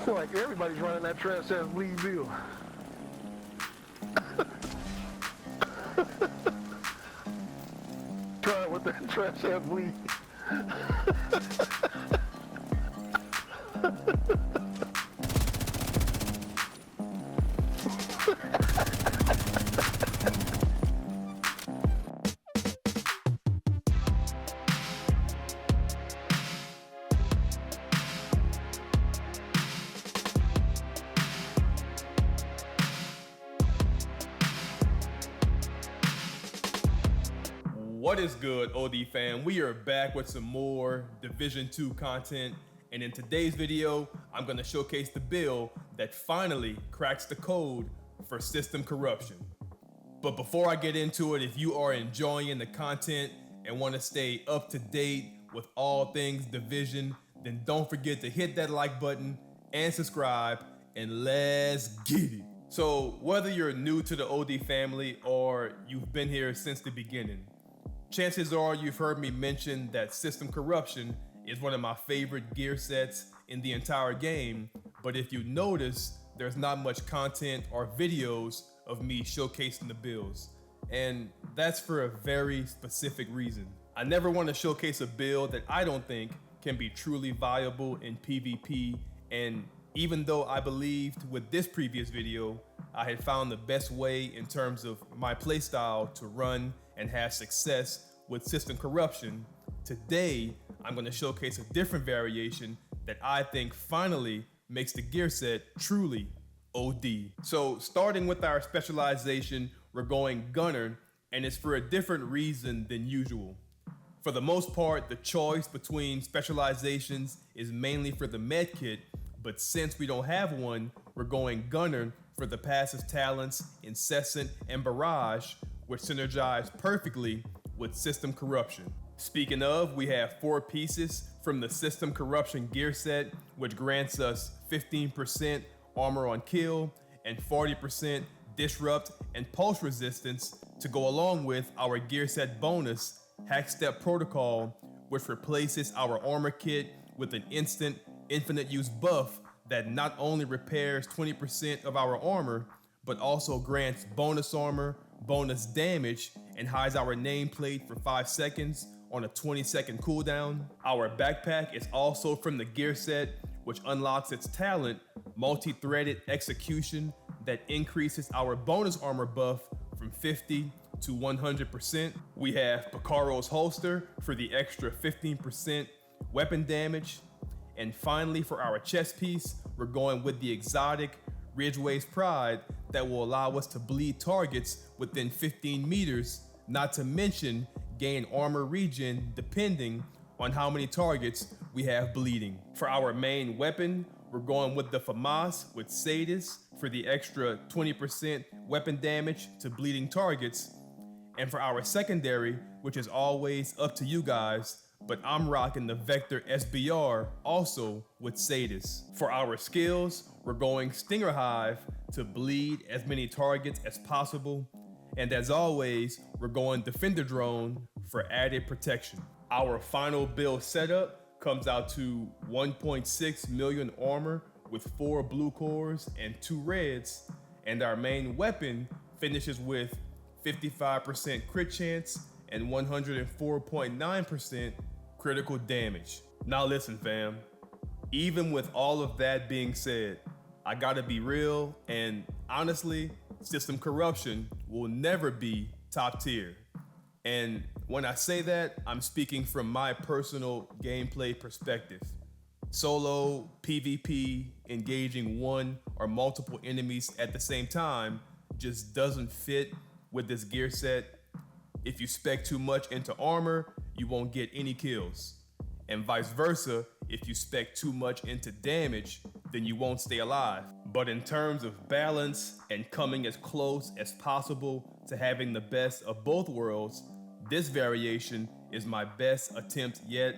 Like everybody's running that trash ass bleed bill. Try it with that trash ass bleed. What is good, OD fam? We are back with some more Division 2 content, and in today's video, I'm gonna showcase the build that finally cracks the code for system corruption. But before I get into it, if you are enjoying the content and wanna stay up to date with all things Division, then don't forget to hit that like button and subscribe, and let's get it. So whether you're new to the OD family or you've been here since the beginning, chances are you've heard me mention that system corruption is one of my favorite gear sets in the entire game, but if you notice, there's not much content or videos of me showcasing the builds, and that's for a very specific reason. I never want to showcase a build that I don't think can be truly viable in PvP, and even though I believed with this previous video, I had found the best way in terms of my playstyle to run and have success with system corruption, today I'm going to showcase a different variation that I think finally makes the gear set truly OD. So starting with our specialization, we're going Gunner, and it's for a different reason than usual. For the most part, the choice between specializations is mainly for the med kit, but since we don't have one, we're going Gunner for the passive talents Incessant and Barrage, which synergize perfectly with system corruption. Speaking of, we have 4 pieces from the system corruption gear set, which grants us 15% armor on kill and 40% disrupt and pulse resistance to go along with our gear set bonus, Hack Step Protocol, which replaces our armor kit with an instant infinite use buff that not only repairs 20% of our armor, but also grants bonus armor, bonus damage, and hides our nameplate for 5 seconds on a 20-second cooldown. Our backpack is also from the gear set, which unlocks its talent, Multi-Threaded Execution, that increases our bonus armor buff from 50 to 100%. We have Picaro's holster for the extra 15% weapon damage. And finally, for our chest piece, we're going with the exotic RidgeWays Pride that will allow us to bleed targets within 15 meters, not to mention gain armor regen depending on how many targets we have bleeding. For our main weapon, we're going with the FAMAS with Sadis for the extra 20% weapon damage to bleeding targets. And for our secondary, which is always up to you guys, but I'm rocking the Vector SBR also with Sadis. For our skills, we're going Stinger Hive to bleed as many targets as possible. And as always, we're going Defender Drone for added protection. Our final build setup comes out to 1.6 million armor with 4 blue cores and 2 reds. And our main weapon finishes with 55% crit chance and 104.9% critical damage. Now listen fam, even with all of that being said, I gotta be real, and honestly, system corruption will never be top tier. And when I say that, I'm speaking from my personal gameplay perspective. Solo, PvP, engaging one or multiple enemies at the same time just doesn't fit with this gear set. If you spec too much into armor, you won't get any kills. And vice versa, if you spec too much into damage, then you won't stay alive. But in terms of balance and coming as close as possible to having the best of both worlds, this variation is my best attempt yet.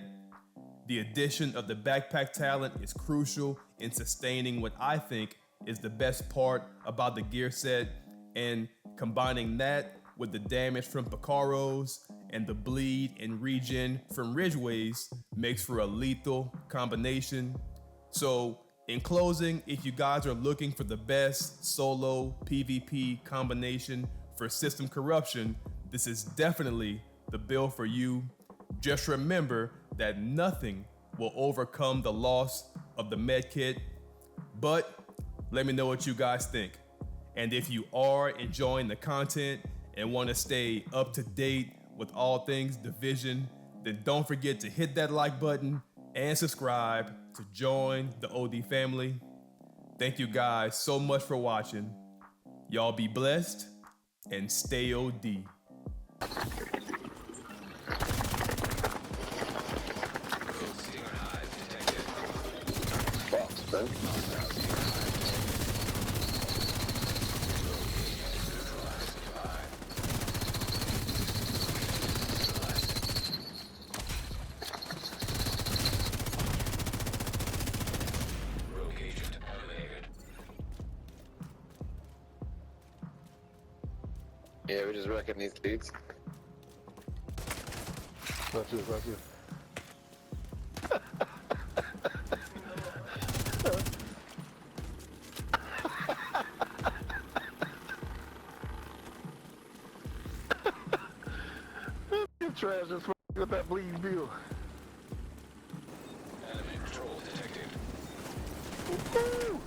The addition of the backpack talent is crucial in sustaining what I think is the best part about the gear set, and combining that with the damage from Picaro's and the bleed and regen from RidgeWays makes for a lethal combination. So In closing, if you guys are looking for the best solo PvP combination for system corruption, this is definitely the build for you. Just remember that nothing will overcome the loss of the medkit, but let me know what you guys think. And if you are enjoying the content and want to stay up to date with all things Division, then don't forget to hit that like button and subscribe to join the OD family. Thank you guys so much for watching. Y'all be blessed and stay OD. Yeah, we're just wrecking these dudes. That's it, that's it. Trash this with that bleed bill. Enemy patrol detected. Woo!